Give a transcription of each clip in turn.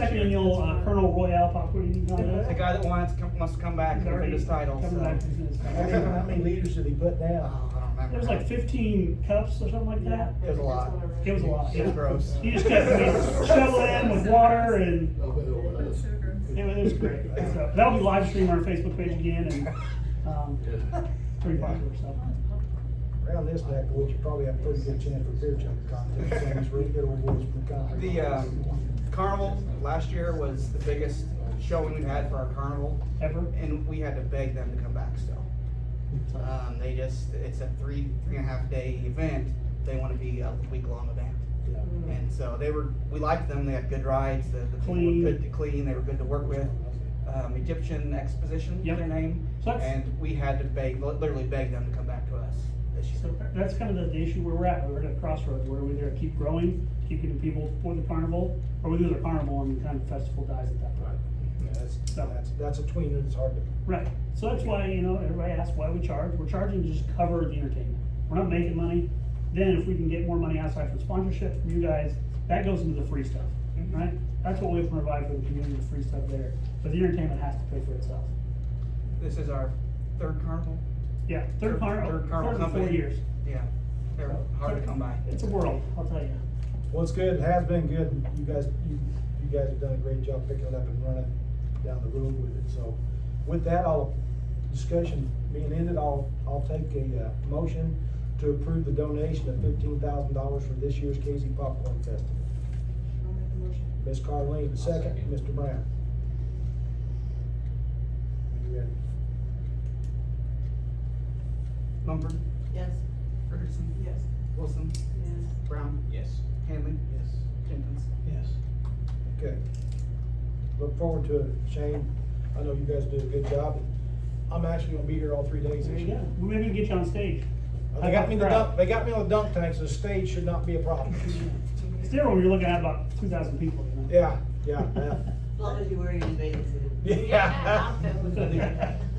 Second annual Colonel Royale Pop Quidditch The contest. guy that wants to come back and defend his title. Coming So. back to his- How many liters did he put Oh, down? I don't remember. There was like 15 cups or something like that. It was a lot. It was a lot. It was gross. He just kept shoveling in with water and Oh, it was great. So that'll be live streamed on our Facebook page again and pretty popular stuff. Around this neck of the woods, you probably have a pretty good chance for beer chunk contest. Some of these really good old boys from the country. The carnival last year was the biggest showing we've had for our carnival, Ever? and we had to beg them to come back still. It's a 3.5 day event. They want to be a week-long event. Yeah. And so we liked them, they had good rides, the people Clean. were good to clean, they were good to work with. Egyptian Exposition, Yep. their name, So that's- and we had to literally beg them to come back to us this So year. that's kind of the issue where we're at. We're at a crossroads where we either keep growing, keep getting people for the carnival, or we lose the carnival and kind of the festival dies at that point. Yeah, that's a tweener that's hard to. Right. So that's why, everybody asks why we charge. We're charging to just cover the entertainment. We're not making money. Then if we can get more money outside from sponsorship from you guys, that goes into the free stuff, Mhm. right? That's what we have to provide for the community, the free stuff there. But the entertainment has to pay for itself. This is our third carnival. Yeah, third carnival Third carnival in 4 company. years. Yeah, they're hard to come by. It's a world, I'll tell you. Well, it's good, it has been good, and you guys have done a great job picking it up and running down the road with it, so. With that, discussion being ended, I'll take a motion to approve the donation of $15,000 for this year's Casey Popcorn Festival. I'll make the motion. Ms. Carleen, the second, second. Mr. Brown. You ready? Mumford, Yes. Richardson, Yes. Wilson, Yes. Brown, Yes. Hanley, Yes. Jenkins. Yes. Okay. Look forward to it, Shane. I know you guys do a good job. I'm actually gonna be here all 3 days There this you year. go. We maybe get you on stage. They got me in the dunk, they got me on the dunk tank, so the stage should not be a problem. Still, when you're looking at about 2,000 people, Yeah. As long as you wear your bathing suit. Yeah.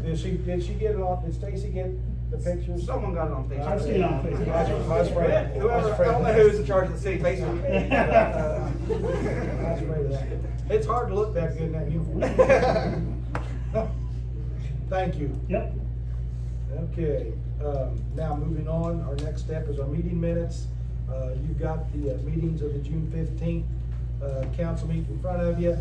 Did she get it on, did Stacy get the pictures? Someone got it on Facebook. I've seen it on Facebook. I was afraid. Whoever, I don't know who's in charge of the city Facebook page. I was afraid of that. It's hard to look that good in that uniform. Thank you. Yep. Okay, now moving on, our next step is our meeting minutes. You've got the meetings of the June 15th council meeting in front of you.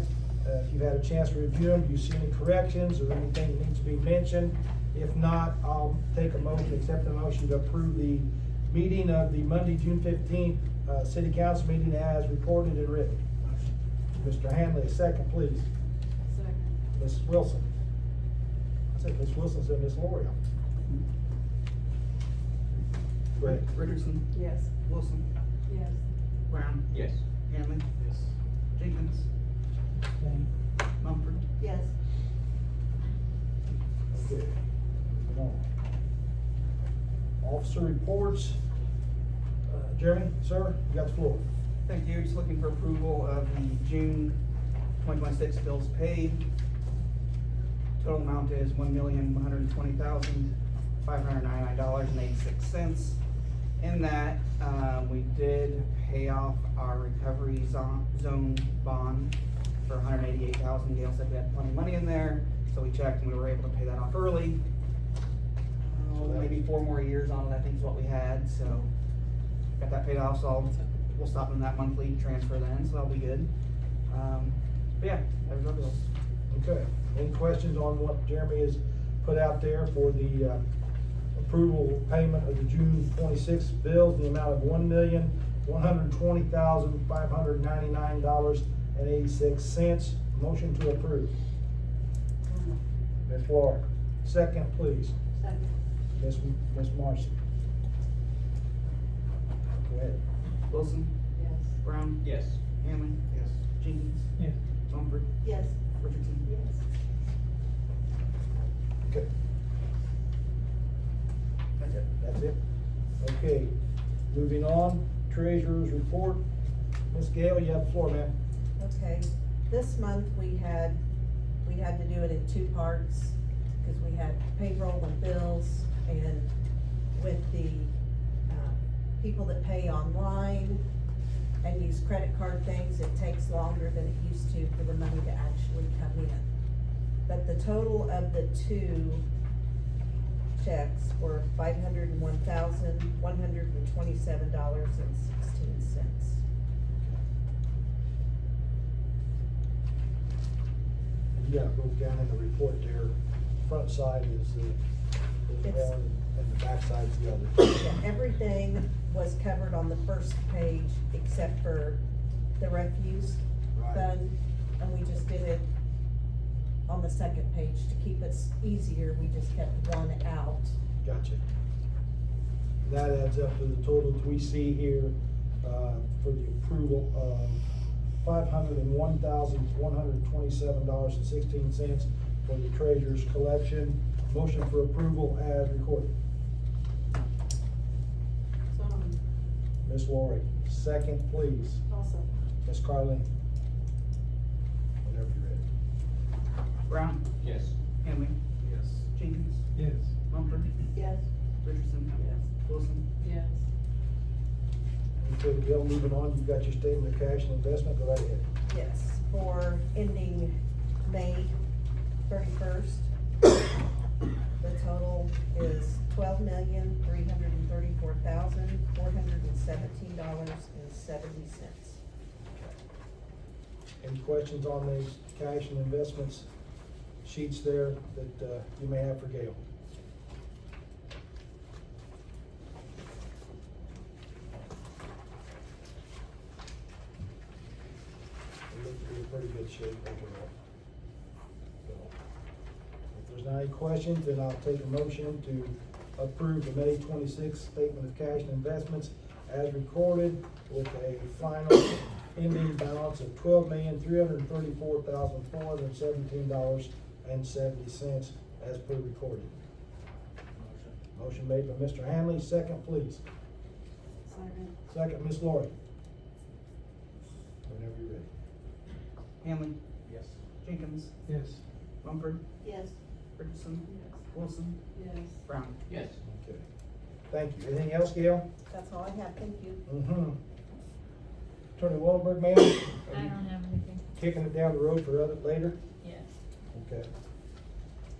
If you've had a chance to review them, do you see any corrections or anything that needs to be mentioned? If not, I'll take a motion, accept the motion to approve the meeting of the Monday, June 15th city council meeting as recorded and written. Mr. Hanley, a second, please. Second. Ms. Wilson. I said Ms. Wilson, said Ms. L'Oreal. Great. Richardson, Yes. Wilson, Yes. Brown, Yes. Hanley, Jenkins, Mumford. Yes. Okay, moving on. Officer reports. Jeremy, sir, you got the floor. Thank you, just looking for approval of the June 2026 bills paid. Total amount is $1,120,599.86. In that, we did pay off our recovery zone bond for $188,000. Gail said we had plenty of money in there, so we checked and we were able to pay that off early. Maybe 4 more years on it, I think is what we had, so got that paid off, so we'll stop doing that monthly transfer then, so that'll be good. But yeah, there's our bills. Okay, any questions on what Jeremy has put out there for the approval payment of the June 26th bills in the amount of $1,120,599.86. Motion to approve. Ms. Laura, second, please. Second. Ms. Marcy. Go ahead. Wilson, Yes. Brown, Yes. Hanley, Yes. Jenkins, Yes. Mumford, Yes. Richardson. Yes. Okay, That's it. that's it? Okay, moving on, treasurer's report. Ms. Gale, you have the floor, ma'am. Okay, this month we had to do it in 2 parts, because we had payroll and bills, and with the, people that pay online, and use credit card things, it takes longer than it used to for the money to actually come in. But the total of the two checks were $501,127.16. And you got it broke down in the report there. Front side is It's- one and the back side's the other. Yeah, everything was covered on the first page except for the refuse Right. fund, and we just did it on the second page to keep it easier, we just kept one out. Gotcha. That adds up to the totals we see here, for the approval of $501,127.16 for the treasurer's collection. Motion for approval as recorded. So, Ms. Lori, second, please. also. Ms. Carleen. Whenever you're ready. Brown, Yes. Henley, Yes. Jenkins, Yes. Mumford, Yes. Richardson. Yes. Wilson. Yes. Okay, Bill, moving on, you've got your statement of cash and investment, go right ahead. Yes, for ending May 31st, the total is $12,334,417.70. Any questions on these cash and investments sheets there that you may have for Gail? They look to be in pretty good shape overall. So, if there's not any questions, then I'll take a motion to approve the May 26th statement of cash and investments as recorded with a final ending balance of $12,334,417.70 as per recorded. Motion made by Mr. Hanley, second please. Second. Second, Ms. Lori. Whenever you're ready. Henley, Yes. Jenkins, Yes. Mumford, Yes. Richardson, Yes. Wilson, Yes. Brown. Yes. Okay. Thank you. Anything else, Gail? That's all I have, thank you. Mm-hmm. Attorney Wahlberg, ma'am? I Are you don't have anything. kicking it down the road for later? Yes. Okay.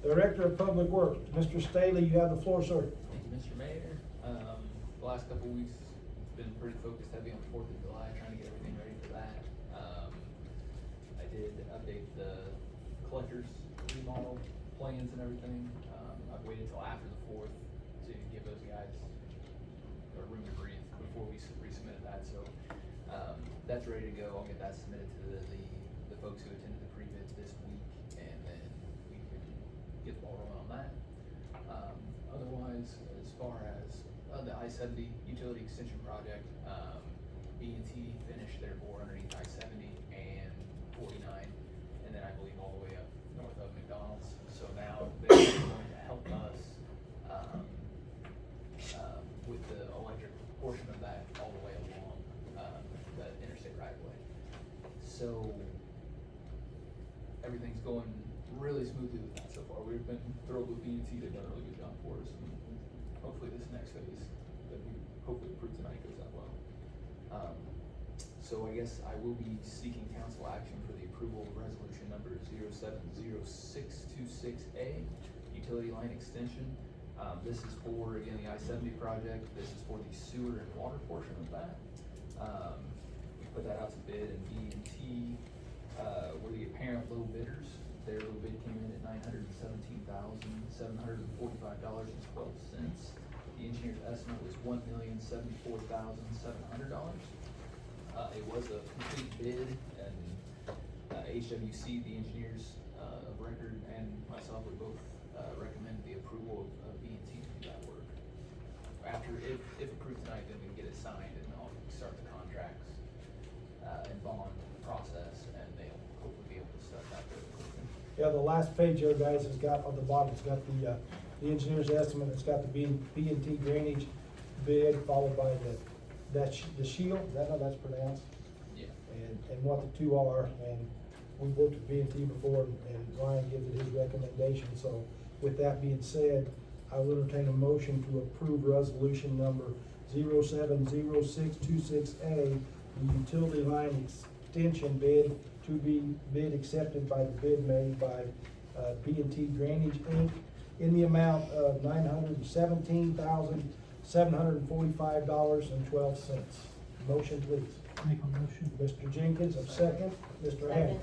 Director of Public Works, Mr. Staley, you have the floor, sir. Thank you, Mr. Mayor. The last couple of weeks, it's been pretty focused heavy on Fourth of July, trying to get everything ready for that. I did update the collector's remodel plans and everything. I've waited till after the 4th to give those guys a room to breathe before we resubmitted that, so, that's ready to go. I'll get that submitted to the folks who attended the pre-bid this week, and then we can get the ball rolling on that. Otherwise, as far as the I-70 utility extension project, B&T finished their bore underneath I-70 and 49, and then I believe all the way up north of McDonald's. So now they're going to help us with the electric portion of that all the way along the interstate right of way. So everything's going really smoothly with that so far. We've been thrilled with B&T. They've done a really good job for us. And hopefully this next phase that we hopefully approve tonight goes out well. So I guess I will be seeking council action for the approval of resolution number 070626A, utility line extension. This is for, again, the I-70 project. This is for the sewer and water portion of that. We put that out to bid, and B&T were the apparent low bidders. Their low bid came in at $917,745.12. The engineer's estimate was $1,074,700. It was a complete bid, and HWC, the engineers of record, and myself would both recommend the approval of B&T to do that work. After, if approved tonight, then we can get it signed, and I'll start the contracts and bond process, and they'll hopefully be able to start that very quickly. Yeah, the last page there, guys, has got, on the bottom, it's got the engineer's estimate, it's got the B&T drainage bid, followed by the shield, is that how that's pronounced? Yeah. And what the two are, and we worked with B&T before, and Ryan gives it his recommendation, so with that being said, I will entertain a motion to approve resolution number 070626A the utility line extension bid to be bid accepted by the bid made by B&T Drainage Inc. in the amount of $917,745.12. Motion, please. Make a motion. Mr. Jenkins, a second. Mr. Hammond.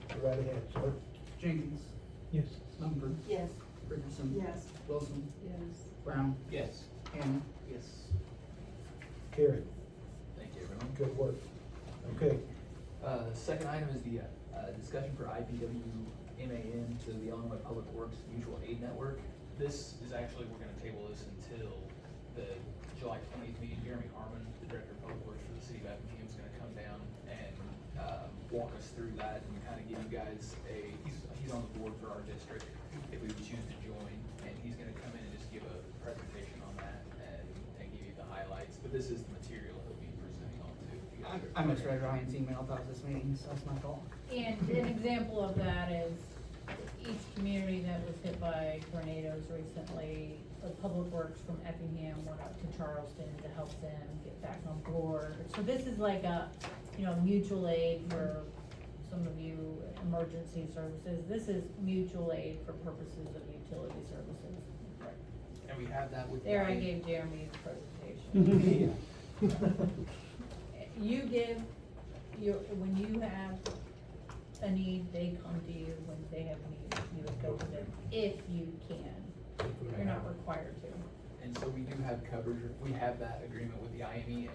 Go right ahead, sir. Jenkins, Yes. Mumford, Yes. Richardson. Yes. Wilson, Yes. Brown, Yes. Hammond. Yes. Carried. Thank you, everyone. Good work. Okay, Second item is the, discussion for IPW MAN to the Illinois Public Works Mutual Aid Network. This is actually, we're gonna table this until the July 20th meeting. Jeremy Harmon, the Director of Public Works for the City of Effingham, is gonna come down and, walk us through that and kind of give you guys he's on the board for our district, if we would choose to join, and he's gonna come in and just give a presentation on that and give you the highlights, but this is the material he'll be presenting on too. if you guys are- I misread Ryan's email about this meeting, so that's my fault. And an example of that is each community that was hit by tornadoes recently, the Public Works from Effingham went up to Charleston to help them get back on board. So this is like a, mutual aid for some of you emergency services. This is mutual aid for purposes of utility services. Right. And we have that with. There, I gave Jeremy his presentation. You give, when you have a need, they come to you. When they have needs, you would go to them, if you can. You're not required to. And so we do have coverage, we have that agreement with the IMEA,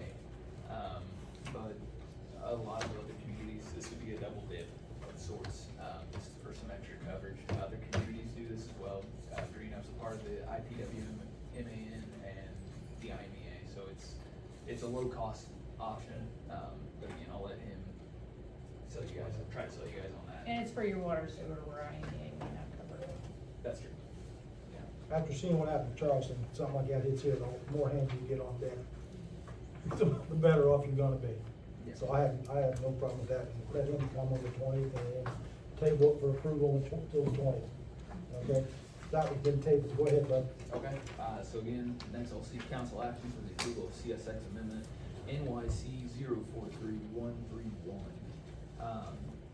but a lot of other communities, this would be a double dip of sorts. This is for some extra coverage. Other communities do this as well. Greenup's a part of the IPW MAN and the IMEA, so it's a low cost option, but again, I'll let him try to sell you guys on that. And it's for your water sewer where IMEA may not cover it. That's true. Yeah. after seeing what happened in Charleston, something like that hits here, the more hands you get on deck, the better off you're gonna be. So I have no problem with that, let him come on the 20th and then table it for approval until the 20th. Okay, that was been tabled, go ahead, bud. Okay, so again, next I'll seek council action for the approval of CSX amendment NYC 043131.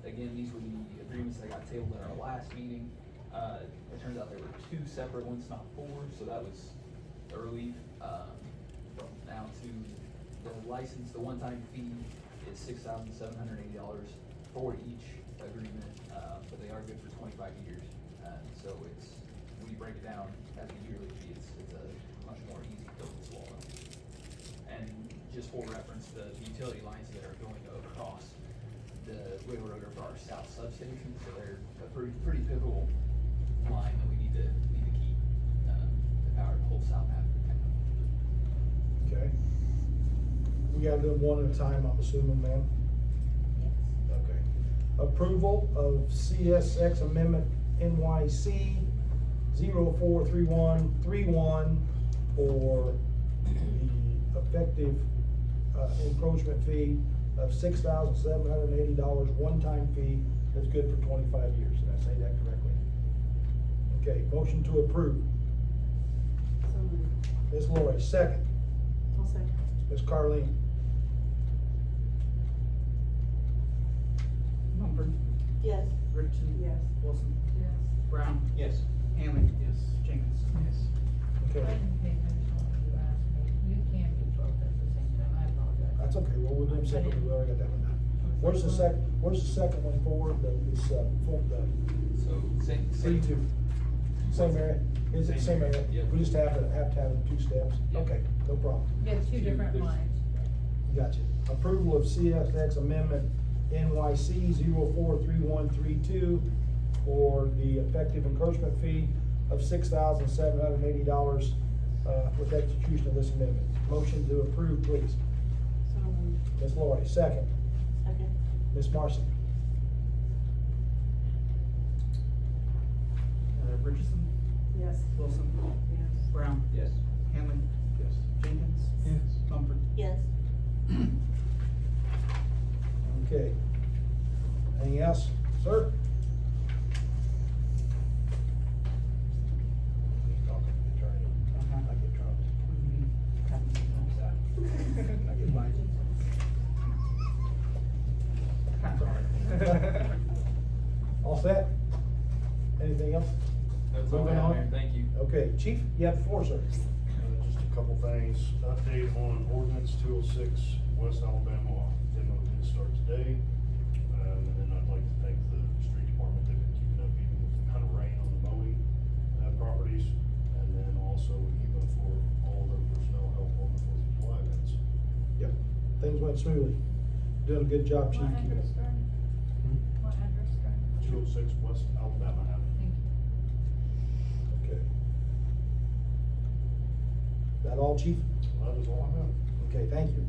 Again, these were the agreements that got tabled at our last meeting. It turns out there were two separate ones, not four, so that was a relief. Now to the license, the one-time fee is $6,780 for each agreement, but they are good for 25 years. So when you break it down as a yearly fee, it's a much more easy pill to swallow. And just for reference, the utility lines that are going across the railroad are our south substation, so they're a pretty pivotal line that we need to keep, to power the whole south half of the town. Okay. We gotta do them one at a time, I'm assuming, ma'am? Okay. Approval of CSX Amendment NYC 043131 for the effective encroachment fee of $6,780, one-time fee that's good for 25 years. Did I say that correctly? Okay, motion to approve. So moved. Ms. Lori, second. I'll second. Ms. Carleen. Mumford, Yes. Richardson. Yes. Wilson, Yes. Brown, Yes. Hamlin. Yes. Jenkins. Yes. I Okay, didn't pay attention when you asked me. You can do both at the same time, I apologize. that's okay, well, we'll do them separately, we already got that one done. Where's the second one for, this, So, same. 3-2? Same area? Is it the same area? Yep. We just have to have them two steps? Yep. Okay, no problem. You have two different There's- lines. Gotcha. Approval of CSX Amendment NYC 043132 for the effective encroachment fee of $6,780 with execution of this amendment. Motion to approve, please. So moved. Ms. Laurie, second. Second. Ms. Marson. Richardson, Yes. Wilson, Yes. Brown, Yes. Hamlin. Yes. Jenkins. Yes. Mumford. Yes. Okay. Anything else, sir? I get trouble. All set? Anything else? That's all I Moving have, on. Mayor. Thank you. Okay, chief, you have the floor, sir. Just a couple things, update on ordinance 206 West Alabama demo did start today. And then I'd like to thank the street department, they've been keeping up even with the kind of rain on the mowing properties. And then also even for all their personnel help on the 4th of July events. Yep. Things went smoothly. Doing a good job, chief. What address, Fred? What address, Fred? 206 West Alabama Avenue. Thank you. Okay. That all, chief? That is all I have. Okay, thank you.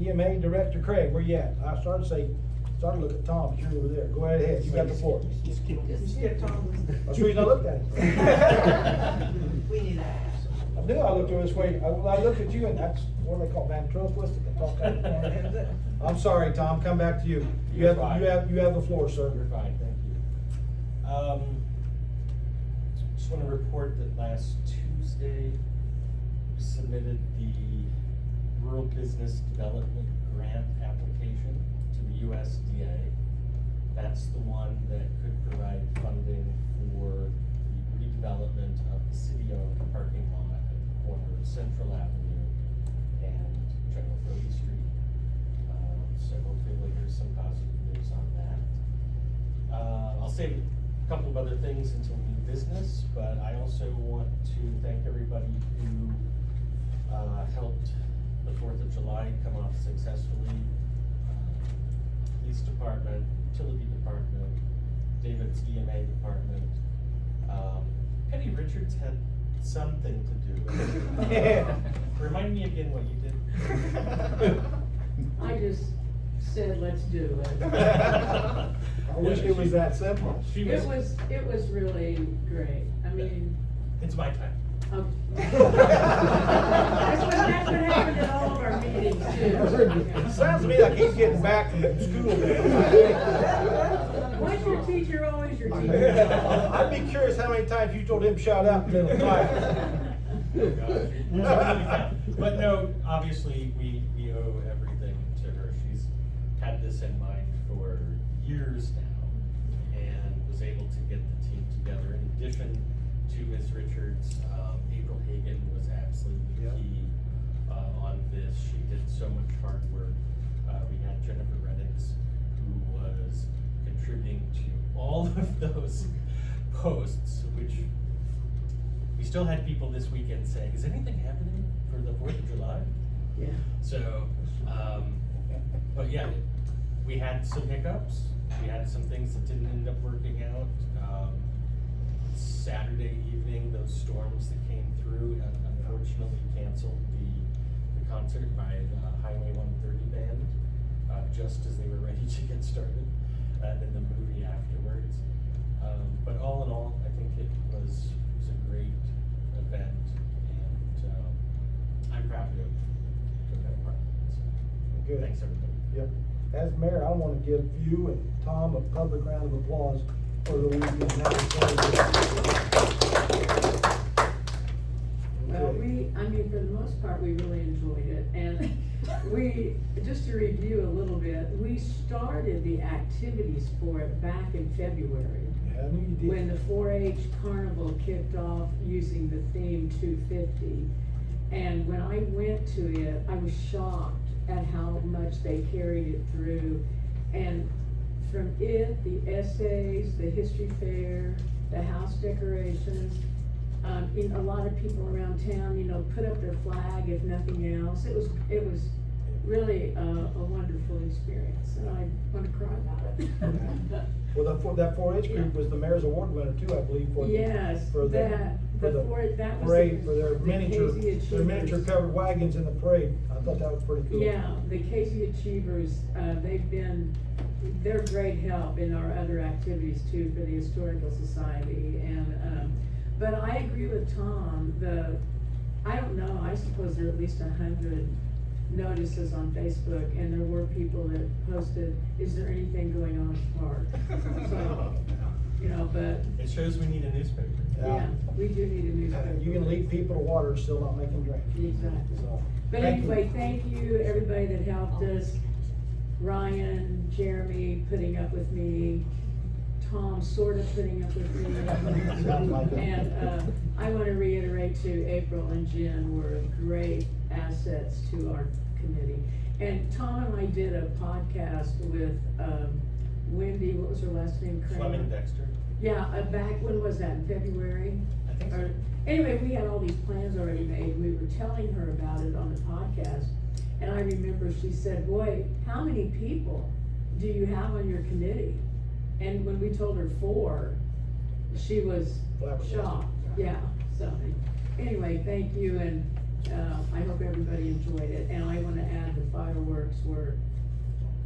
EMA Director Craig, where you at? I started to look at Tom, but you're over there. Go right ahead, you got the floor. Just keep Just it. skip Tom. That's the reason I looked at him. We knew that. I knew I looked this way. I looked at you and that's, what do they call ventriloquistic? I talk out of the corner of my head. I'm sorry, Tom, come back to you. You You're have, fine. you have the floor, sir. You're fine, thank you. Just wanna report that last Tuesday, we submitted the Rural Business Development Grant application to the USDA. That's the one that could provide funding for the redevelopment of the city-owned parking lot at the corner of Central Avenue and General Brody Street. So hopefully we'll hear some positive news on that. I'll save a couple of other things until new business, but I also want to thank everybody who helped the 4th of July come off successfully. Police department, utility department, David's EMA department. Penny Richards had something to do with it. Remind me again what you did. I just said, let's do it. I wish it was that simple. She It was really great. I mean, It's my time. that's what happened at all of our meetings too. Sounds to me like he's getting back from school. Once your teacher, always your teacher. I'd be curious how many times you told him shout out in the middle of class. But no, obviously, we owe everything to her. She's had this in mind for years now and was able to get the team together. In addition to Ms. Richards, April Hagan was absolutely Yep. key on this. She did so much hard work. We had Jennifer Reddix, who was contributing to all of those posts, which we still had people this weekend saying, is anything happening for the 4th of July? Yeah. So, but yeah, we had some hiccups. We had some things that didn't end up working out. Saturday evening, those storms that came through unfortunately canceled the concert by the Highway 130 band, just as they were ready to get started, and then the movie afterwards. But all in all, I think it was a great event, and I'm proud to have been a part of it. So, Good. thanks everybody. Yep. As mayor, I want to give you and Tom a public round of applause for the weekend. Well, for the most part, we really enjoyed it, and just to review a little bit, we started the activities for it back in February. Yeah, I knew you did. When the 4-H carnival kicked off using the theme 250. And when I went to it, I was shocked at how much they carried it through. And from it, the essays, the history fair, the house decorations, a lot of people around town, put up their flag if nothing else. It was really a wonderful experience, and I want to cry about it. Well, that 4-H group was the mayor's award winner too, I believe, for the, Yes, for the, that for the was parade, the- for their the miniature, Casey their miniature Achievers. covered wagons in the parade. I thought that was pretty cool. Yeah, the Casey Achievers, they're great help in our other activities too for the Historical Society, and, but I agree with Tom, I don't know, I suppose there are at least 100 notices on Facebook, and there were people that posted, is there anything going on at the park? So, but, It shows we need a newspaper. yeah, we do need a newspaper. You can lead people to water and still not make them drink. Exactly. So, But thank you. anyway, thank you, everybody that helped us. Ryan, Jeremy putting up with me, Tom sort of putting up with me. Sounds like it. And, I wanna reiterate too, April and Jen were great assets to our committee. And Tom and I did a podcast with, Wendy, what was her last name? Kramer? Fleming Dexter. Yeah, back, when was that, in February? I think so. Or- Anyway, we had all these plans already made, we were telling her about it on the podcast, and I remember she said, boy, how many people do you have on your committee? And when we told her 4, she was Flabbergasted. shocked, yeah, so, anyway, thank you, and, I hope everybody enjoyed it, and I wanna add the fireworks were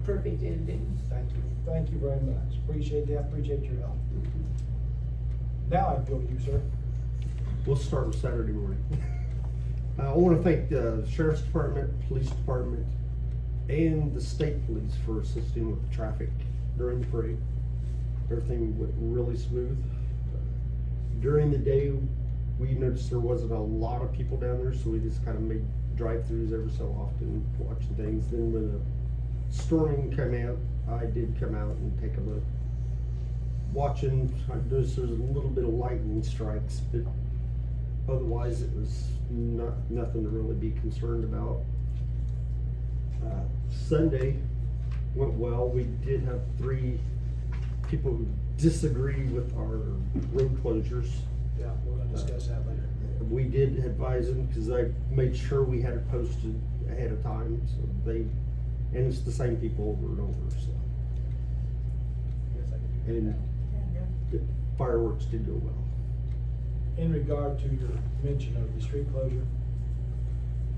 perfect ending. Thank you very much, appreciate that, appreciate your help. Now I go to you, sir. We'll start with Saturday morning. I want to thank the Sheriff's Department, Police Department, and the State Police for assisting with the traffic during the parade. Everything went really smooth. During the day, we noticed there wasn't a lot of people down there, so we just kind of made drive-throughs every so often, watching things. Then when the storming came out, I did come out and take a look. Watching, I noticed there was a little bit of lightning strikes, but otherwise it was nothing to really be concerned about. Sunday went well. We did have 3 people who disagree with our road closures. Yeah, we're gonna discuss that later. We did advise them, cause I made sure we had it posted ahead of time, so and it's the same people over and over, so. Guess I can do that And now. the fireworks did go well. In regard to your mention of the street closure,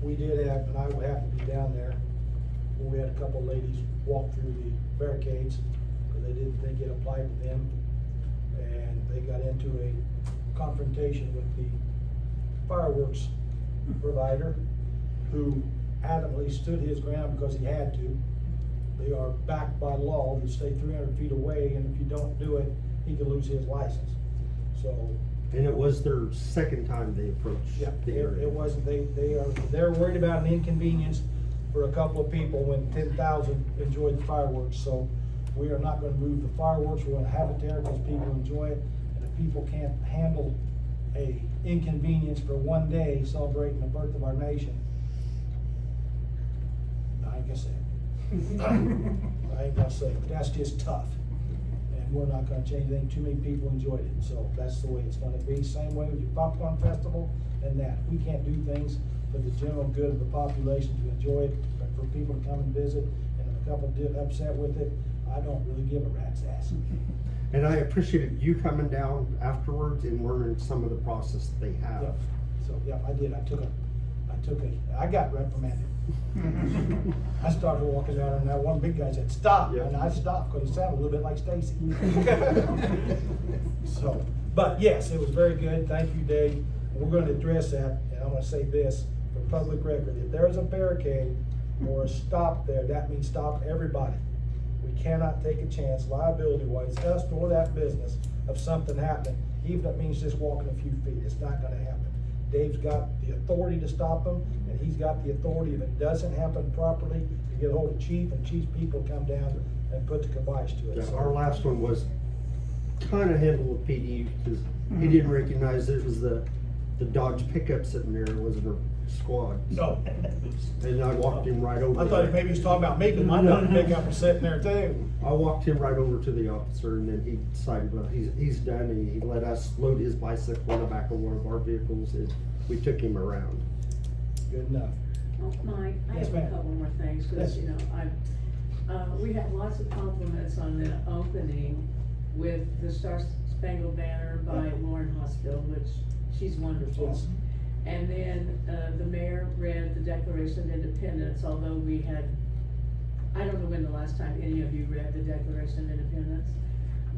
we did have, and I happened to be down there, when we had a couple ladies walk through the barricades, because they didn't think it applied to them, and they got into a confrontation with the fireworks provider, who adamantly stood his ground because he had to. They are backed by law to stay 300 feet away, and if you don't do it, he could lose his license. So, And it was their second time they approached yeah, the area. it wasn't, they're worried about an inconvenience for a couple of people when 10,000 enjoyed the fireworks. So we are not gonna move the fireworks, we're gonna have it there because people enjoy it. And if people can't handle a inconvenience for one day celebrating the birth of our nation, I ain't gonna say it. I ain't gonna say it, but that's just tough. And we're not gonna change anything, too many people enjoyed it, so that's the way it's gonna be. Same way with your popcorn festival and that. We can't do things for the general good of the population to enjoy it, but for people to come and visit, and if a couple get upset with it, I don't really give a rat's ass. And I appreciated you coming down afterwards and learning some of the process that they have. Yep. So, yeah, I did, I got reprimanded. I started walking down and that one big guy said, stop, Yeah. and I stopped because he sounded a little bit like Stacy. So, but yes, it was very good, thank you, Dave. We're gonna address that, and I'm gonna say this for public record, if there's a barricade or a stop there, that means stop everybody. We cannot take a chance liability-wise, us or that business, of something happening, even if it means just walking a few feet, it's not gonna happen. Dave's got the authority to stop them, and he's got the authority, if it doesn't happen properly, to get hold of chief, and chief's people come down and put the kibosh to it. Yeah, So- our last one was kind of handled with PD because he didn't recognize that it was the Dodge pickup sitting there, it wasn't a squad. No. And I walked him right over. I thought there. maybe he was talking about me, 'cause my dog pickup was sitting there too. I walked him right over to the officer and then he decided, well, he's done, and he let us load his bicycle in the back of one of our vehicles and we took him around. Good enough. Oh, Mike, I Yes, have a ma'am. couple more things, Yes. cause you know, we had lots of compliments on the opening with the Star Spangled Banner by Lauren Hospital, which she's wonderful. Yes. And then, the mayor read the Declaration of Independence, although we had, I don't know when the last time any of you read the Declaration of Independence,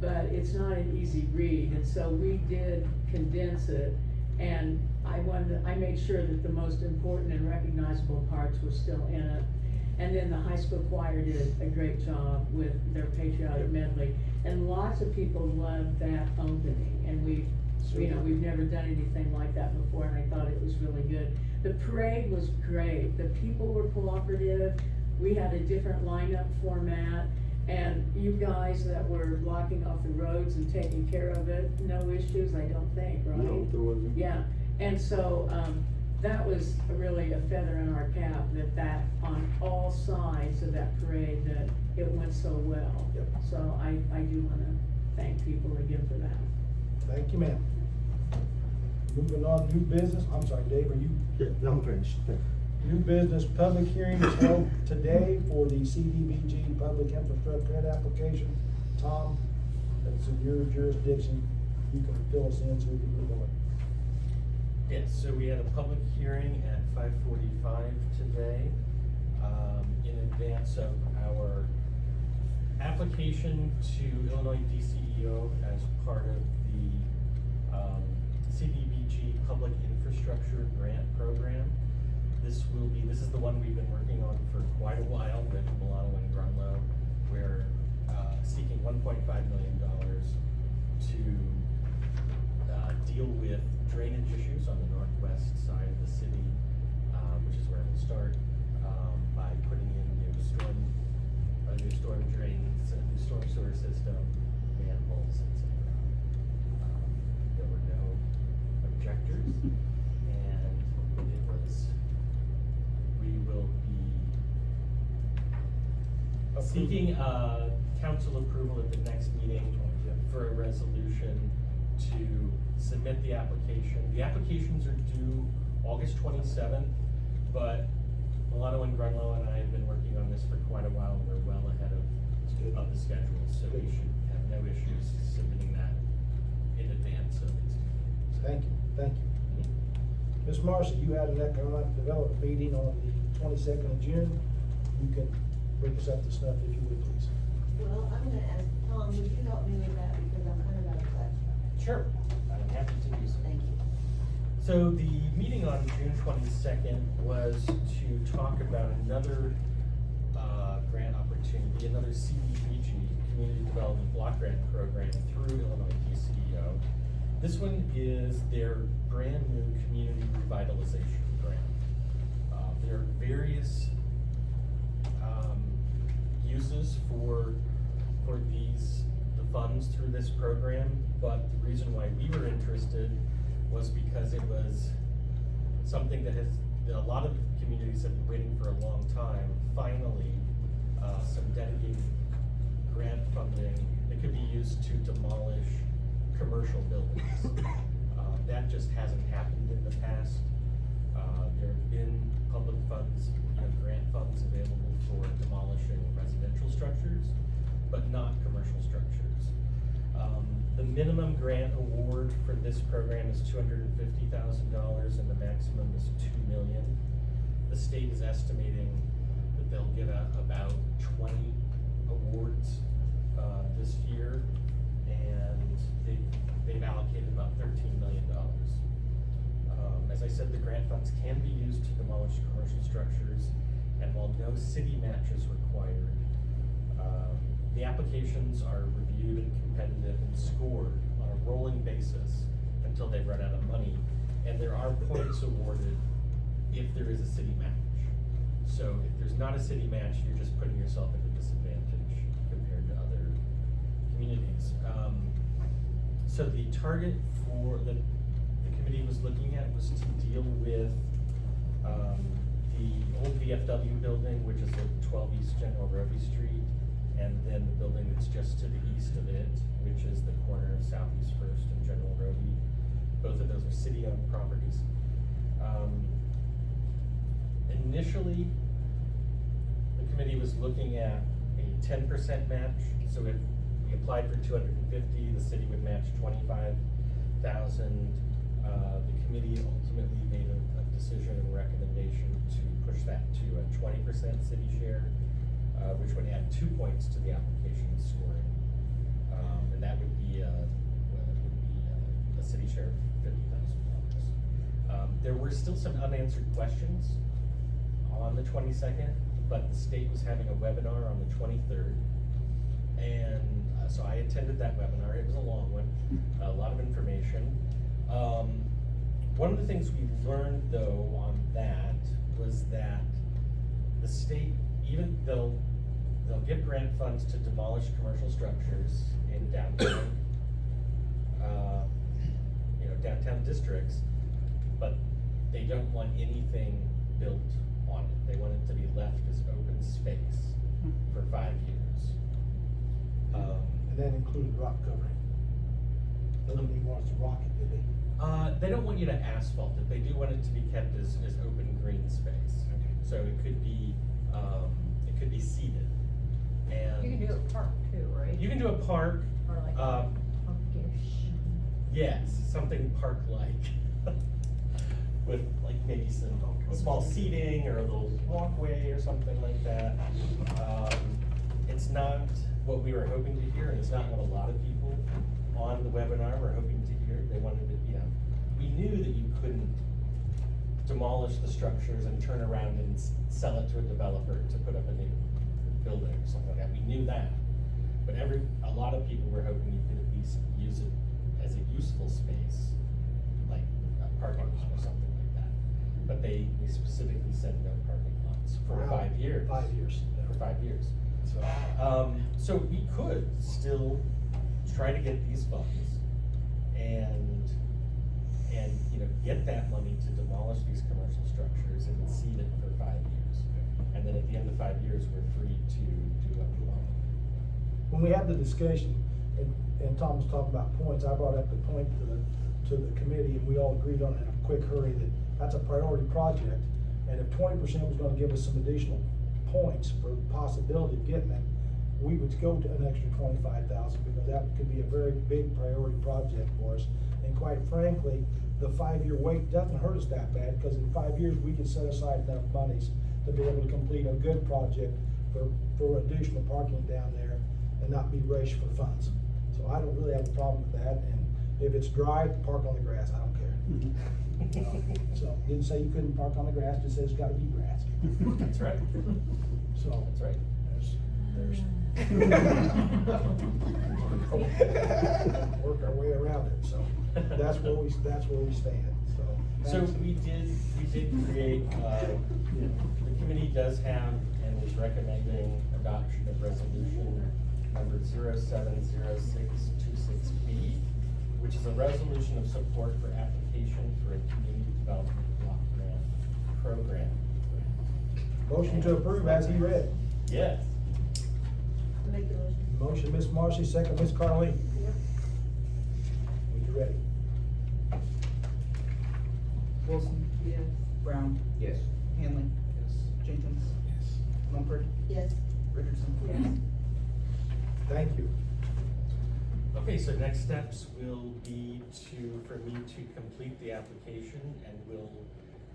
but it's not an easy read, and so we did condense it. And I made sure that the most important and recognizable parts were still in it. And then the high school choir did a great job with their patriotic medley. And lots of people loved that opening, and we've never done anything like that before, and I thought it was really good. The parade was great, the people were cooperative, we had a different lineup format, and you guys that were blocking off the roads and taking care of it, no issues, I don't think, right? No, there wasn't. Yeah, and so, that was really a feather in our cap, that on all sides of that parade, that it went so well. Yep. So I do wanna thank people again for that. Thank you, ma'am. Moving on, new business, I'm sorry, Dave, are you? Yeah, I'm finished, thank you. New business, public hearing is held today for the CDBG Public Infrastructure Grant application. Tom, that's in your jurisdiction, you can fill us in so we can move on. Yes, so we had a public hearing at 5:45 today, in advance of our application to Illinois DCEO as part of the, CDBG Public Infrastructure Grant Program. This is the one we've been working on for quite a while with Milano and Grunlow. We're, seeking $1.5 million to, deal with drainage issues on the northwest side of the city, which is where we'll start, by putting in new storm drains, a new storm sewer system, manholes, etc. There were no objectors, and we will be seeking, council approval at the next meeting for a resolution to submit the application. The applications are due August 27th, but Milano and Grunlow and I have been working on this for quite a while, and we're well ahead of the schedule, so we should have no issues submitting that in advance of these meetings. Thank you, thank you. Ms. Marcy, you had an economic development meeting on the 22nd of June. You can bring us up to snuff if you would, please. Well, I'm gonna ask Tom, would you help me with that, because I'm kind of out of touch. Sure, I'm happy to do so. Thank you. So the meeting on June 22nd was to talk about another grant opportunity, another CDBG, Community Development Block Grant Program through Illinois DCEO. This one is their brand new community revitalization grant. There are various uses for the funds through this program, but the reason why we were interested was because it was something that a lot of communities have been waiting for a long time. Finally, some dedicated grant funding that could be used to demolish commercial buildings. That just hasn't happened in the past. There have been public funds, grant funds available for demolishing residential structures, but not commercial structures. The minimum grant award for this program is $250,000 and the maximum is $2 million. The state is estimating that they'll give out about 20 awards this year, and they've allocated about $13 million. As I said, the grant funds can be used to demolish commercial structures, and while no city match is required, the applications are reviewed and competitive and scored on a rolling basis until they've run out of money, and there are points awarded if there is a city match. So if there's not a city match, you're just putting yourself at a disadvantage compared to other communities. So the target for the committee was looking at was to deal with the old VFW building, which is at 12 East General Roby Street, and then the building that's just to the east of it, which is the corner of Southeast First and General Roby. Both of those are city-owned properties. Initially, the committee was looking at a 10% match. So if we applied for 250, the city would match 25,000. The committee ultimately made a decision and recommendation to push that to a 20% city share, which would add 2 points to the application scoring. And that would be a city share of $50,000. There were still some unanswered questions on the 22nd, but the state was having a webinar on the 23rd. And so I attended that webinar. It was a long one, a lot of information. One of the things we learned though on that was that the state they'll give grant funds to demolish commercial structures in downtown, downtown districts, but they don't want anything built on it. They want it to be left as open space for 5 years. And that included rock covering. They didn't even want us to rock it, did they? They don't want you to asphalt it, they do want it to be kept as open green space. Okay. So it could be seeded, and. You can do a park too, right? You can do a park, Or like parkish. yes, something park-like, with like maybe some small seating or a little walkway or something like that. It's not what we were hoping to hear, and it's not what a lot of people on the webinar were hoping to hear. They wanted to, we knew that you couldn't demolish the structures and turn around and sell it to a developer to put up a new building or something like that. We knew that. But a lot of people were hoping you could at least use it as a useful space, like a parking lot or something like that. But we specifically said no parking lots for 5 years. 5 years. For 5 years. So we could still try to get these funds and get that money to demolish these commercial structures and seed it for 5 years. And then at the end of 5 years, we're free to do what we want. When we had the discussion, and Tom was talking about points, I brought up the point to the committee, and we all agreed on it in a quick hurry that that's a priority project. And if 20% was gonna give us some additional points for the possibility of getting it, we would go to an extra 25,000, because that could be a very big priority project for us. And quite frankly, the 5-year wait doesn't hurt us that bad, because in 5 years, we can set aside enough monies to be able to complete a good project for additional parking down there and not be rushed for funds. So I don't really have a problem with that, and if it's dry, park on the grass, I don't care. So, didn't say you couldn't park on the grass, just says it's gotta be grass. That's right. So. That's right. There's. Work our way around it, so that's where we stand, so. So we did create, the committee does have and is recommending adoption of resolution number 070626B, which is a resolution of support for application for a community development block grant program. Motion to approve as he read. Yes. Make the motion. Motion, Ms. Marcy, second, Ms. Carleen. Yep. When you're ready. Wilson, Yes. Brown, Yes. Hanley, Jenkins, Yes. Mumford, Yes. Richardson. Yes. Thank you. Okay, so next steps will be for me to complete the application, and we'll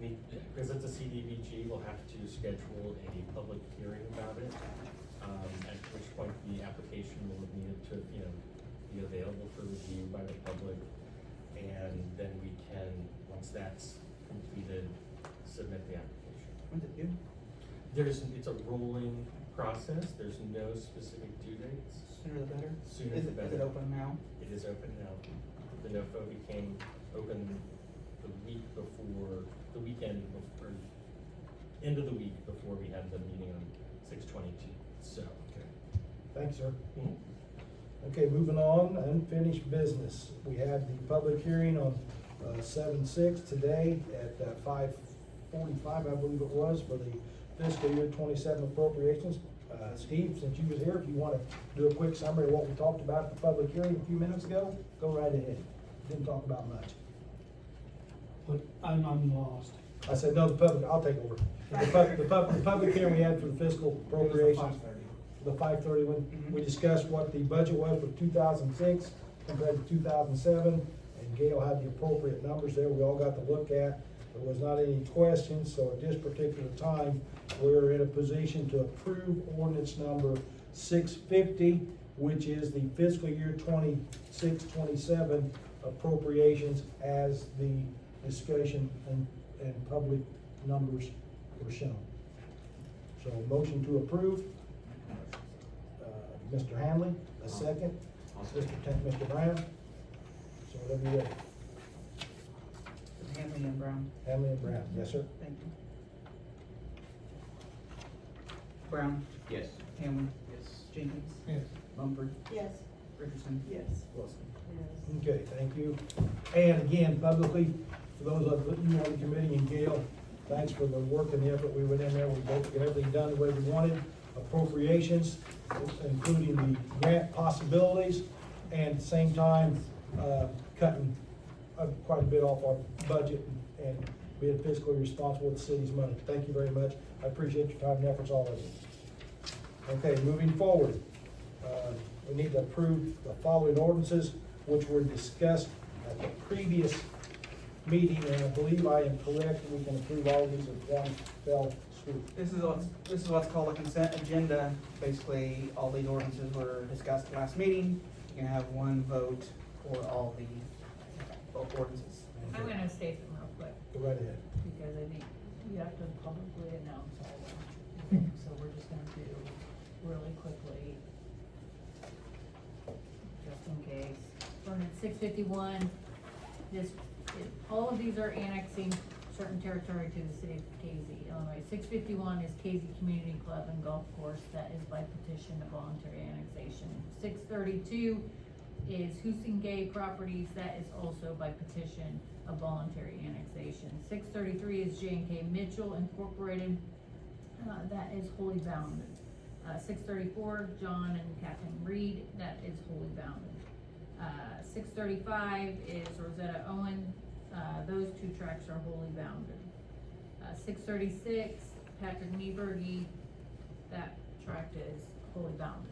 need, because it's a CDBG, we'll have to schedule a public hearing about it. At which point the application will have needed to, be available for review by the public. And then we can, once that's completed, submit the application. When's it due? It's a rolling process, there's no specific due dates. Sooner the better? Sooner Is the it better. open now? It is open now. The NOFO became open the weekend before, end of the week before we had the meeting on 6/22, so. Thanks, sir. Mhm. Okay, moving on, unfinished business. We had the public hearing on 7/6 today at 5:45, I believe it was, for the fiscal year 27 appropriations. Steve, since you was here, if you want to do a quick summary of what we talked about at the public hearing a few minutes ago, go right ahead. Didn't talk about much. But I'm lost. I said, no, I'll take over. The public hearing we had for the fiscal appropriations. The 5:30 one, Mhm. we discussed what the budget was for 2006 compared to 2007, and Gail had the appropriate numbers there, we all got to look at. There was not any questions, so at this particular time, we're in a position to approve ordinance number 650, which is the fiscal year 26-27 appropriations as the discussion and public numbers were shown. So motion to approve. Mr. Hanley, a second. Mr. Brown. So whatever you ready. Hanley and Brown. Hanley and Brown, yes, sir. Thank you. Brown, Yes. Hamlin, Yes. Jenkins, Yes. Mumford, Yes. Richardson, Yes. Wilson. Yes. Okay, thank you. And again, publicly, for those of you on the committee and Gail, thanks for the work and the effort we went in there. We both got everything done the way we wanted. Appropriations, including the grant possibilities, and at the same time, cutting quite a bit off our budget and being fiscally responsible with the city's money. Thank you very much. I appreciate your time and efforts, all of you. Okay, moving forward, we need to approve the following ordinances, which were discussed at the previous meeting, and I believe I am correct, we can approve all of these in one fell swoop. This is what's called a consent agenda. Basically, all these ordinances were discussed last meeting. You can have one vote for all the ordinances. I'm gonna state them real quick, Go right ahead. because I think you have to publicly announce all of them. So we're just gonna do really quickly, just in case. Ordinance 651, all of these are annexing certain territory to the city of Casey, Illinois. 651 is Casey Community Club and Golf Course, that is by petition of voluntary annexation. 632 is Hoosingay Properties, that is also by petition of voluntary annexation. 633 is J&K Mitchell Incorporated, that is wholly bounded. 634, John and Catherine Reed, that is wholly bounded. 635 is Rosetta Owen, those two tracks are wholly bounded. 636, Patrick Nieberge, that tract is wholly bounded.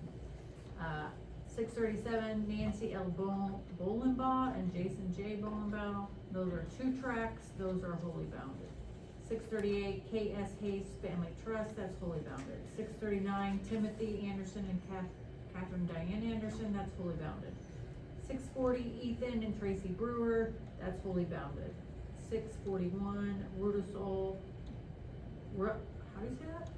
637, Nancy L. Bolenbaugh and Jason J. Bolenbaugh, those are two tracks, those are wholly bounded. 638, K.S. Hayes Family Trust, that's wholly bounded. 639, Timothy Anderson and Catherine Diane Anderson, that's wholly bounded. 640, Ethan and Tracy Brewer, that's wholly bounded. 641, Rudisol, how do you say that?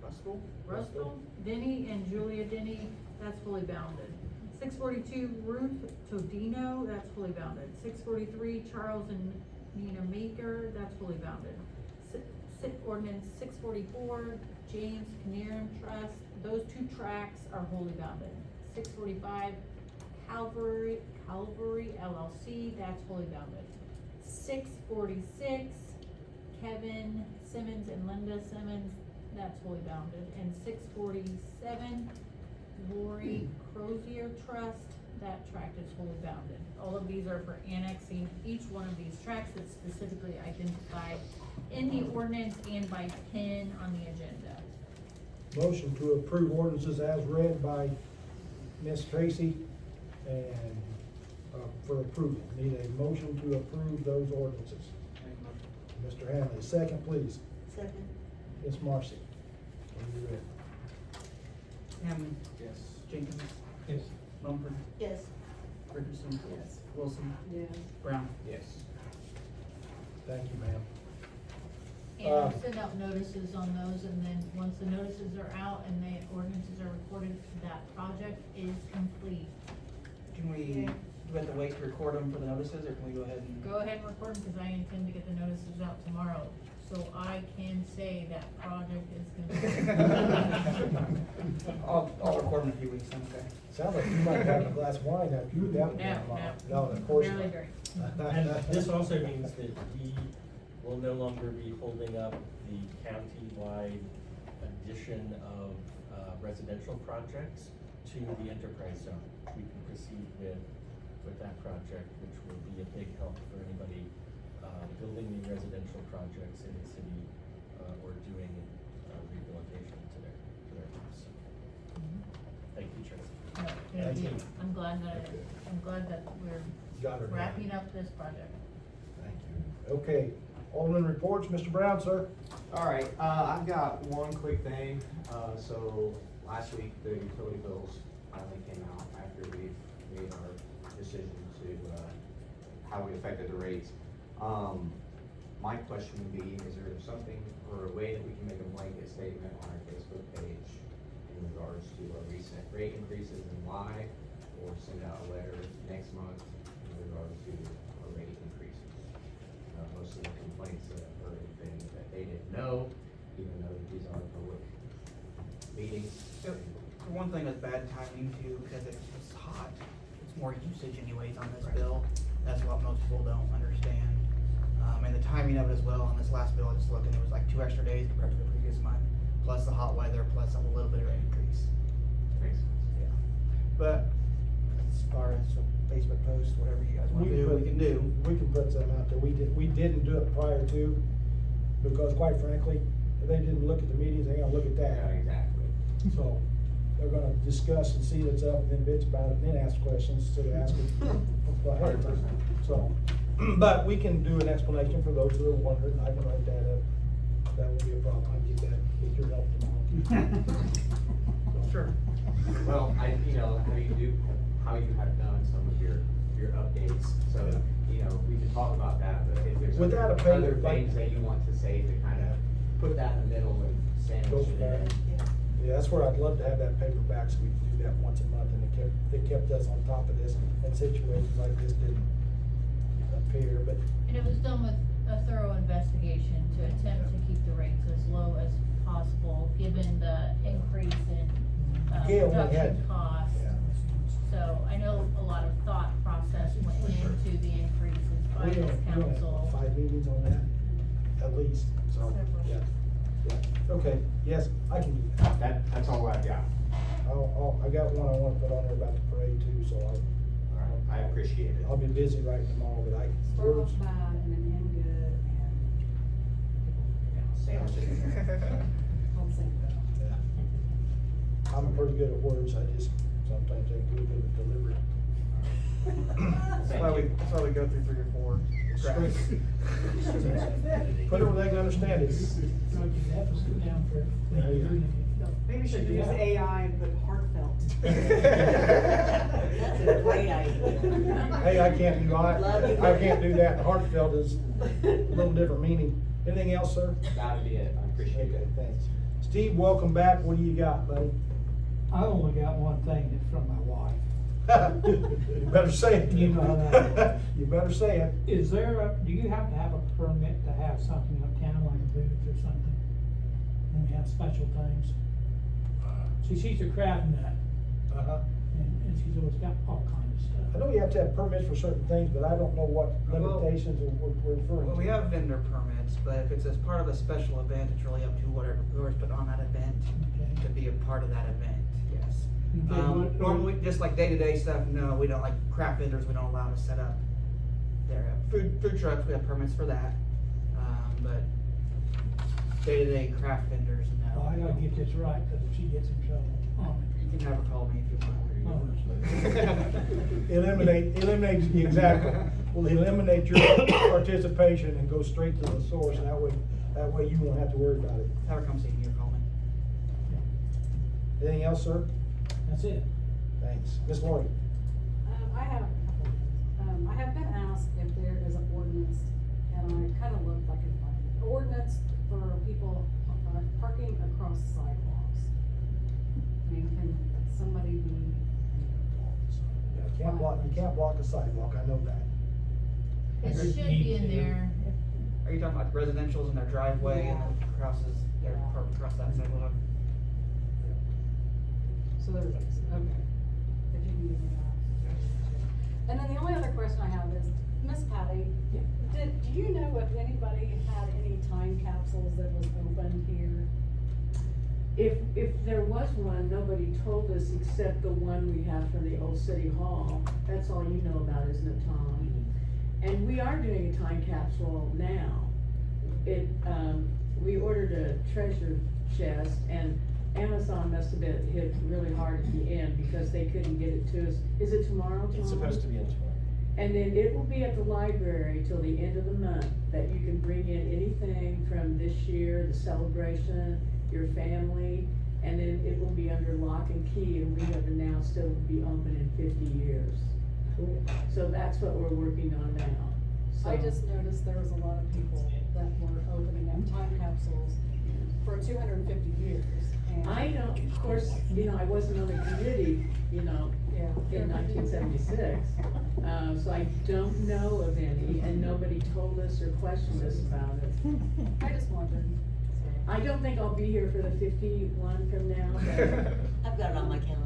Rustle, Denny and Julia Denny, that's wholly bounded. 642, Ruth Todino, that's wholly bounded. 643, Charles and Nina Maker, that's wholly bounded. Ordinance 644, James Canaran Trust, those two tracks are wholly bounded. 645, Calvary LLC, that's wholly bounded. 646, Kevin Simmons and Linda Simmons, that's wholly bounded. And 647, Lori Crozier Trust, that tract is wholly bounded. All of these are for annexing each one of these tracts that's specifically identified in the ordinance and by pin on the agenda. Motion to approve ordinances as read by Ms. Tracy and, for approval. Need a motion to approve those ordinances. Mr. Hanley, second please. Second. Ms. Marcy. When you're ready. Hamlin, Yes. Jenkins, Yes. Mumford, Yes. Richardson, Yes. Wilson, Yes. Brown. Yes. Thank you, ma'am. And I'll send out notices on those, and then once the notices are out and the ordinances are recorded, that project is complete. Can we, do we have to wait to record them for the notices, or can we go ahead and? Go ahead and record them, because I intend to get the notices out tomorrow, so I can say that project is complete. I'll record them in a few weeks, then, okay? Sounds like you might have a glass of wine after you that one. No, of course Barely not. drink. And this also means that we will no longer be holding up the county-wide addition of residential projects to the enterprise zone. We can proceed with that project, which will be a big help for anybody building new residential projects in the city or doing rehabilitation to their house. Thank you, Tracy. No, Thank thank you. you. I'm glad that Got her we're down. wrapping up this project. Thank you. Okay, Alderman reports, Mr. Brown, sir. All right, I've got one quick thing. So last week, the utility bills finally came out after we made our decision to, how we affected the rates. My question would be, is there something or a way that we can make a blanket statement on our Facebook page in regards to our recent rate increases and why, or send out a letter next month in regards to our rate increases? Most of the complaints that I've heard have been that they didn't know, even though these are public meetings. So, for one thing, it's bad timing too, because it's hot, it's more usage anyways on this Right. bill, that's what most people don't understand. And the timing of it as well, on this last bill, I just looked, and it was like 2 extra days compared to the previous month, plus the hot weather, plus a little bit of an increase. Makes sense. Yeah. But, as far as a Facebook post, whatever you guys wanna do, we can do. We can put some out there. We didn't do it prior to, because quite frankly, if they didn't look at the meetings, they ain't gonna look at Yeah, that. exactly. So, they're gonna discuss and see what's up, and then bitch about it, and then ask questions, instead of asking ahead of time. 100%. So, but we can do an explanation for those who are wondering, I can write that up. That won't be a problem, I can get that with your help tomorrow. Sure. Well, how you have done some of your updates, so, we can talk about that, but if there's Without a other paper, like- things that you want to say to kind of put that in the middle and Go sandwich from it there. in. Yeah, that's where I'd love to have that paper back, so we can do that once a month, and it kept us on top of this, and situations like this didn't appear, but And it was done with a thorough investigation to attempt to keep the rates as low as possible, given the increase in, Gail, we production had- costs. yeah. So I know a lot of thought process went into the increases by We this don't have council. 5 meetings on that, at least, so, Several. yeah. Okay, yes, I can do that. That's all I've got. I got one I wanna put on there about the parade too, so All right, I appreciate it. I'll be busy writing them all, but Start off bad and then end good Sandwich it. and all the same. yeah. I'm pretty good at words, I just sometimes take a little bit of delivery. That's why we go through 3 or 4 drafts. Put it where they can understand it. There you go. Maybe we should use AI and put heartfelt. That's a great idea. Hey, I can't do Love you. I can't do that, heartfelt is a little different meaning. Anything else, sir? That'd be it, I appreciate Okay, it. thanks. Steve, welcome back, what do you got, buddy? I only got one thing that's from my wife. You better say it. You know how that You better say it. Is there do you have to have a permit to have something uptown, like a booth or something? When we have special things? See, she's a craft nut, Uh-huh. and she's always got all kinds of stuff. I know you have to have permits for certain things, but I don't know what Well- limitations we're referring to. Well, we have vendor permits, but if it's as part of a special event, it's really up to whoever's put on that event Okay. to be a part of that event, yes. Okay, what- Normally, just like day-to-day stuff, no, we don't, like craft vendors, we don't allow to set up there. Food trucks, we have permits for that, but day-to-day craft vendors, no. Well, I gotta get this right, cause if she gets in trouble, You can have her call me if you want. Eliminate, exactly. We'll eliminate your participation and go straight to the source, and that way you won't have to worry about it. Have her come see me or call me. Anything else, sir? that's it. Thanks. Ms. Lori? I have a couple of things. I have been asked if there is an ordinance, and I kind of looked like an ordinance for people parking across sidewalks. I mean, can somebody be? Yeah, you can't block a sidewalk, I know that. It should be in there. Are you talking about residential's in their driveway and then crosses, their park across that sidewalk? So there's, okay, if you can give me that. And then the only other question I have is, Miss Patty, do you know if anybody had any time capsules that was opened here? If there was one, nobody told us except the one we have from the old city hall. That's all you know about, isn't it, Tom? And we are doing a time capsule now. We ordered a treasure chest, and Amazon must have been hit really hard at the end because they couldn't get it to us. Is it tomorrow, Tom? It's supposed to be in tomorrow. And then it will be at the library till the end of the month, that you can bring in anything from this year, the celebration, your family, and then it will be under lock and key, and we have announced it will be open in 50 years. So that's what we're working on now. I So- just noticed there was a lot of people that were opening up time capsules for 250 years. And I don't, of course, I wasn't on the committee, Yeah. in 1976. So I don't know of any, and nobody told us or questioned us about it. I just wondered, so. I don't think I'll be here for the 51 from now, but. I've got it on my calendar.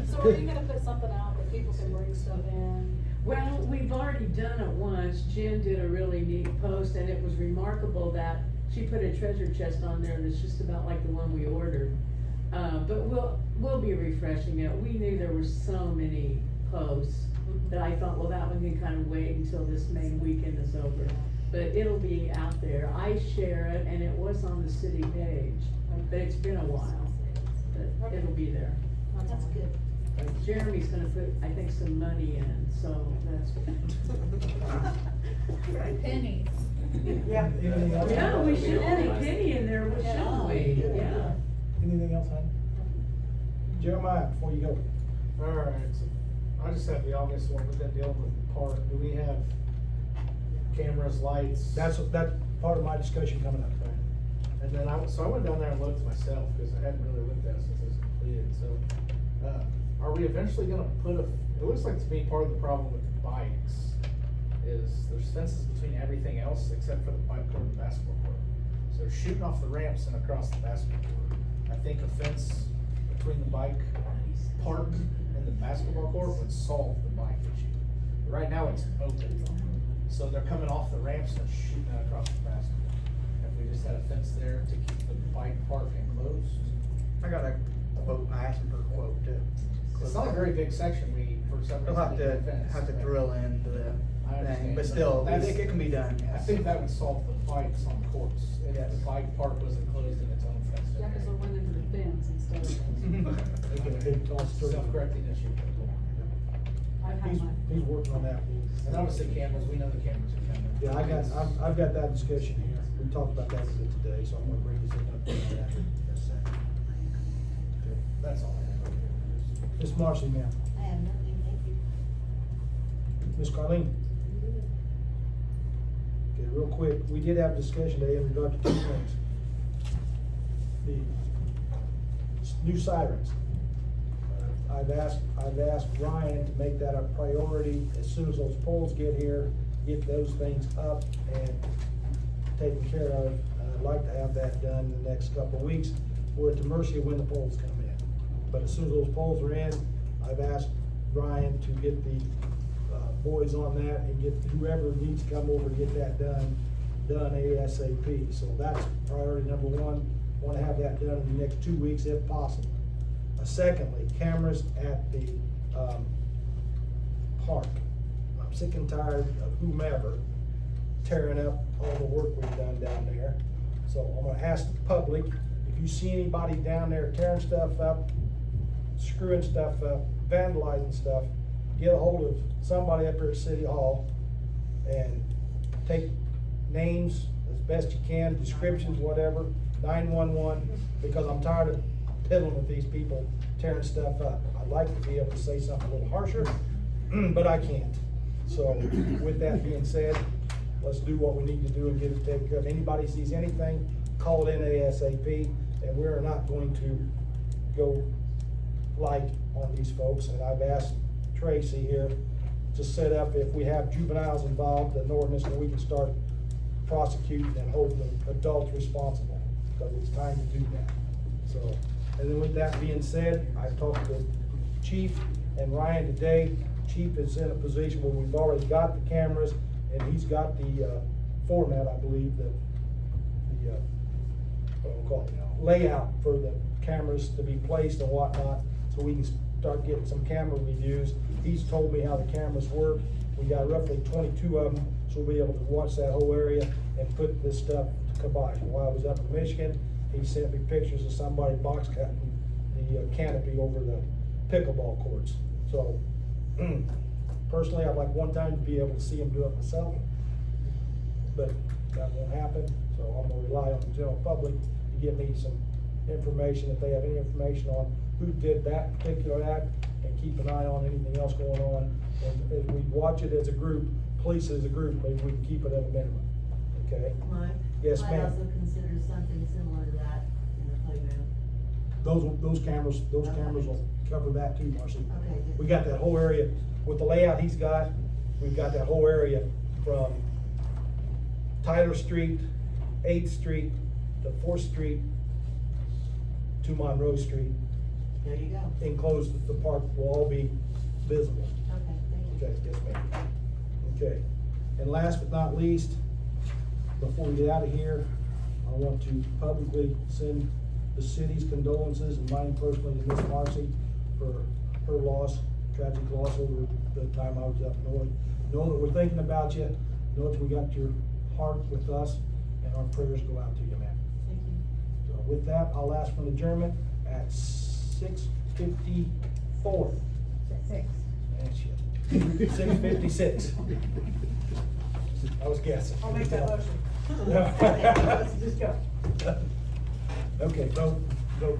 So are you gonna put something out that people can bring stuff in? Well, we've already done it once. Jen did a really neat post, and it was remarkable that she put a treasure chest on there that's just about like the one we ordered. But we'll be refreshing it. We knew there were so many posts that I thought, well, that one can kind of wait until this main weekend is over. But it'll be out there. I share it, and it was on the city page, but it's been a while. But it'll be there. That's good. Jeremy's gonna put, I think, some money in, so that's Pennies. Yeah. Anything else? Yeah, we should put a penny in there, shouldn't we? Yeah. Anything else, honey? Jeremiah, before you go. Alright, so I just have the obvious one, we've been dealing with the park, do we have cameras, lights? That's part of my discussion coming up. And then I went down there and looked myself, because I hadn't really looked at it since it was completed, so, are we eventually gonna put it looks like to me part of the problem with the bikes is there's fences between everything else except for the bike court and the basketball court. So they're shooting off the ramps and across the basketball court. I think a fence between the bike park and the basketball court would solve the bike issue. Right now it's open, so they're coming off the ramps and shooting that across the basketball. If we just had a fence there to keep the bike park enclosed. I got a quote, I asked him for a quote too. It's not a very big section, for some They'll reason. have to drill into the I thing, understand. but still, I That's- think it can be done, I yes. think that would solve the bikes on courts, if Yes. the bike park was enclosed in its own fence. Yeah, cause they're running into the fence instead of. They get a big tall story. Self-correcting issue. I've had He's, my. he's working on that. And obviously cameras, we know the cameras are coming. Yeah, I've got that discussion here. We talked about that a bit today, so I'm gonna bring this up in a second. Okay. That's all I have. Ms. Marcy, ma'am. I have nothing, thank you. Ms. Carleen? Okay, real quick, we did have a discussion today in regard to two things. The new sirens. I've asked Ryan to make that a priority as soon as those poles get here, get those things up and taken care of. I'd like to have that done in the next couple of weeks. We're at the mercy of when the poles come in. But as soon as those poles are in, I've asked Ryan to get the boys on that and get whoever needs to come over and get that done ASAP. So that's priority number one. Want to have that done in the next 2 weeks if possible. Secondly, cameras at the park. I'm sick and tired of whomever tearing up all the work we've done down there. So I'm gonna ask the public, if you see anybody down there tearing stuff up, screwing stuff up, vandalizing stuff, get a hold of somebody up here at City Hall and take names as best you can, descriptions, whatever, 911, because I'm tired of piddling with these people tearing stuff up. I'd like to be able to say something a little harsher, but I can't. So with that being said, let's do what we need to do and get it taken care of. Anybody sees anything, call it in ASAP, and we're not going to go light on these folks. And I've asked Tracy here to set up, if we have juveniles involved, an ordinance where we can start prosecuting and holding the adults responsible, because it's time to do that. So, and then with that being said, I talked to Chief and Ryan today. Chief is in a position where we've already got the cameras, and he's got the format, I believe, what do we call it, layout for the cameras to be placed and whatnot, so we can start getting some camera reviews. He's told me how the cameras work. We got roughly 22 of them, so we'll be able to watch that whole area and put this stuff to kibosh. While I was up in Michigan, he sent me pictures of somebody box cutting the canopy over the pickleball courts. So, personally, I'd like one time to be able to see him do it myself, but that won't happen. So I'm gonna rely on the general public to give me some information, if they have any information on who did that particular act, and keep an eye on anything else going on. And as we watch it as a group, police as a group, maybe we can keep it at a minimum, okay? Mike? Yes, I ma'am. also consider something similar to that in the playground. Those cameras will cover that too, Marcy. Okay, good. We got that whole area, with the layout he's got, we've got that whole area from Tyler Street 8th Street to 4th Street to Monroe Street. There you go. Enclosed, the park will all be visible. Okay, thank you. Okay, yes, ma'am. Okay, and last but not least, before we get out of here, I want to publicly send the city's condolences and mine personally to Miss Marcy for her loss, tragic loss over the time I was up north. Know that we're thinking about you, know that we got your heart with us, and our prayers go out to you, ma'am. Thank you. So with that, I'll ask for an adjournment at 6:54. 6. And shit. 6:56. I was guessing. I'll make that motion. No. Let's just go. Okay, vote.